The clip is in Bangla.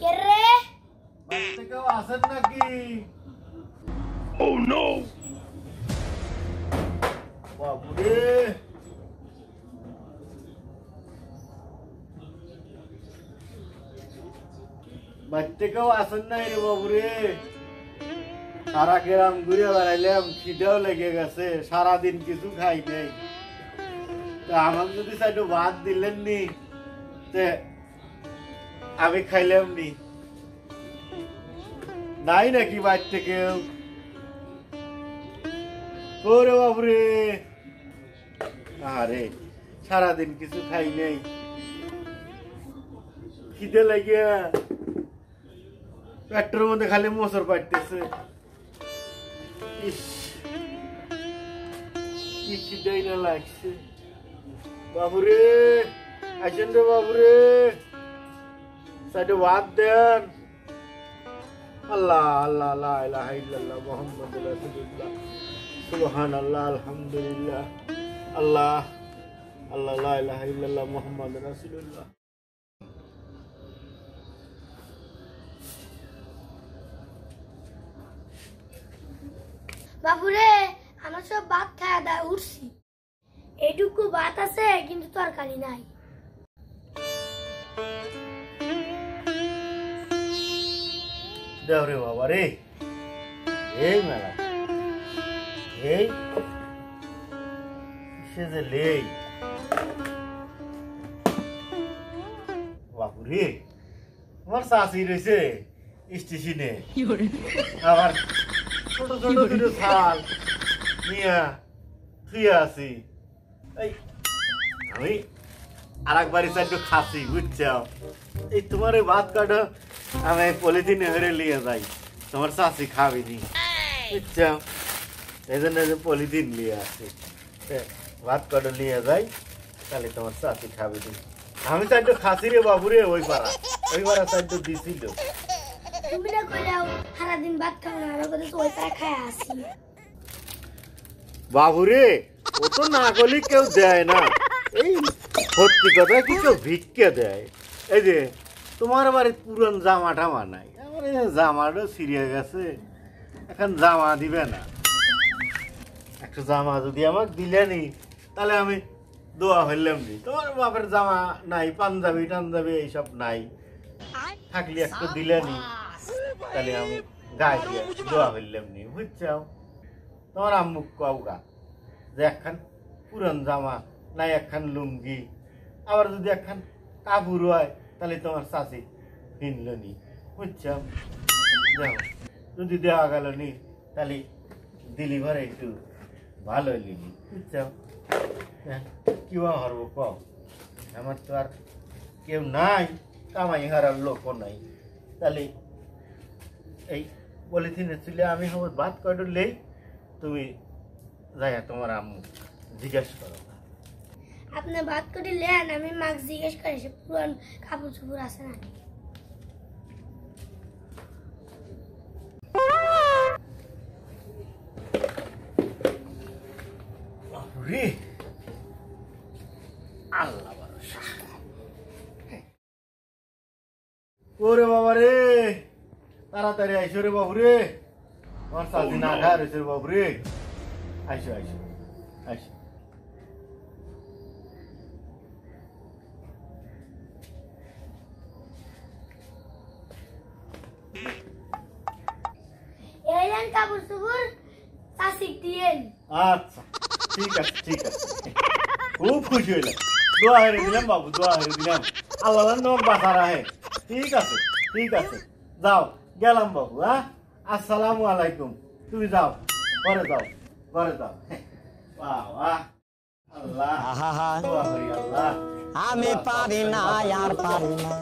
কে রে? বাড়িতে কেউ আছেন নাকি? Oh no! বাবুরে, বাড়িতে কেউ আছেন নাই রে বাবুরে? সারা গ্রাম ঘুরে বেড়াইলাম, খিদেও লেগে গেছে, সারাদিন কিছু খাই নাই। আমার যদি একটু ভাত দিলেন নি, আমি খাইলাম নি। নাই নাকি বাড়িতে কেউ? ওরে বাবুরে, আরে সারাদিন কিছু খাই নাই, খিদে লাগিয়া পেটের মধ্যে খালি মোচড় পাইতেছে। কি খিদেই না লাগছে। বাবুরে, আসেন রে বাবুরে, সাইডে ভাত দেন। আল্লাহ আল্লাহ লা ইলাহা ইল্লাল্লাহ মুহাম্মাদুর রাসূলুল্লাহ সুবহানাল্লাহ আলহামদুলিল্লাহ আল্লাহ আল্লাহ লা ইলাহা ইল্লাল্লাহ মুহাম্মাদুর রাসূলুল্লাহ। বাবুরে, আমরা সব ভাত খাওয়া দাওয়া উঠছি। এইটুকু ভাত আছে কিন্তু তরকারি নাই। দেও রে বাবা রে, এই মেলা এই সে যে লেই। বাপুরে, আমার চাষি রয়েছে স্টেশনে, আবার ছোট ছোট দুটো ছাল নিয়া শুয়ে আছি। আমি আর একবার একটু খাসি, বুঝছো? এই তোমার এই ভাত কাটা আমি পলিথিনে হেরে নিয়ে যাই, তোমার চাষি খাবিনি, বুঝছো? এই জন্য পলিথিন নিয়ে আসি, ভাত কাটা নিয়ে যাই, তাহলে তোমার চাষি খাবিনি। আমি তো একটু খাসি রে বাবুরে, ওই পাড়া তো একটু দিছিল। তুমি না কইলাও সারাদিন ভাত খাও না, আমরা তো ওই পাড়া খায় আসি। বাবুরে, ও তো না করলে কেউ দেয় না, এই সত্যি কথা কি কেউ ভিক্ষে দেয়। এই যে তোমার বাড়ির পুরান জামা টামা নাই, আমার এই জামাটাও ছিঁড়ে গেছে, এখন জামা দিবে না। একটা জামা যদি আমাকে দিলেনি, তাহলে আমি দোয়া হইলাম নি। তোমার বাপের জামা নাই, পাঞ্জাবি টাঞ্জাবি এইসব নাই, থাকলে একটু দিলেনি, তাহলে আমি গায়ে দিয়ে দোয়া হইলাম নি, বুঝছো? তোমার আম্মুক কওগা যে একখান পুরান জামা নাই, একখান লুঙ্গি, আবার যদি একখান কাপড় হয়, তাহলে তোমার চাষি কিনল নি, বুঝছো? যদি দেওয়া গেল নি, তাহলে দিলি ঘরে একটু ভালো লিনি, বুঝছো? কিবা হরবো কও, আমার তো আর কেউ নাই, কামাই হারার লোকও নাই, তাহলে এই পলিথিনে চলে আমি হবো ভাত কটলেই, তুমি যাই তোমার আম্মু জিজ্ঞেস করো। আপনি ভাত করে লেন, আমি মাকে জিজ্ঞেস করি সে পুরান কাপড় চোপড় আছে না। রে আল্লাহ ভরসা। ওরে বাবা রে, তাড়াতাড়ি আইসো রে বাবু রে, আমার সাথে না খায় রয়েছে রে বাবু রে, আইসো আইসো আইসো। এলেন কাপড় চোপড় চাষিক দিয়েন। আচ্ছা ঠিক আছে ঠিক আছে, খুব খুশি হইলাম, দোয়া হেরে দিলাম বাবু, দোয়া হেরে দিলাম, আল্লাহ নখ বাঁচা রাহে। ঠিক আছে ঠিক আছে, যাও গেলাম বাবু। হ্যাঁ, আসসালামু আলাইকুম। তুমি যাও, ঘরে যাও, ঘরে যাও। বাহ আল্লাহ, দোয়া করি আল্লাহ, আমি পারি না আর পারি না।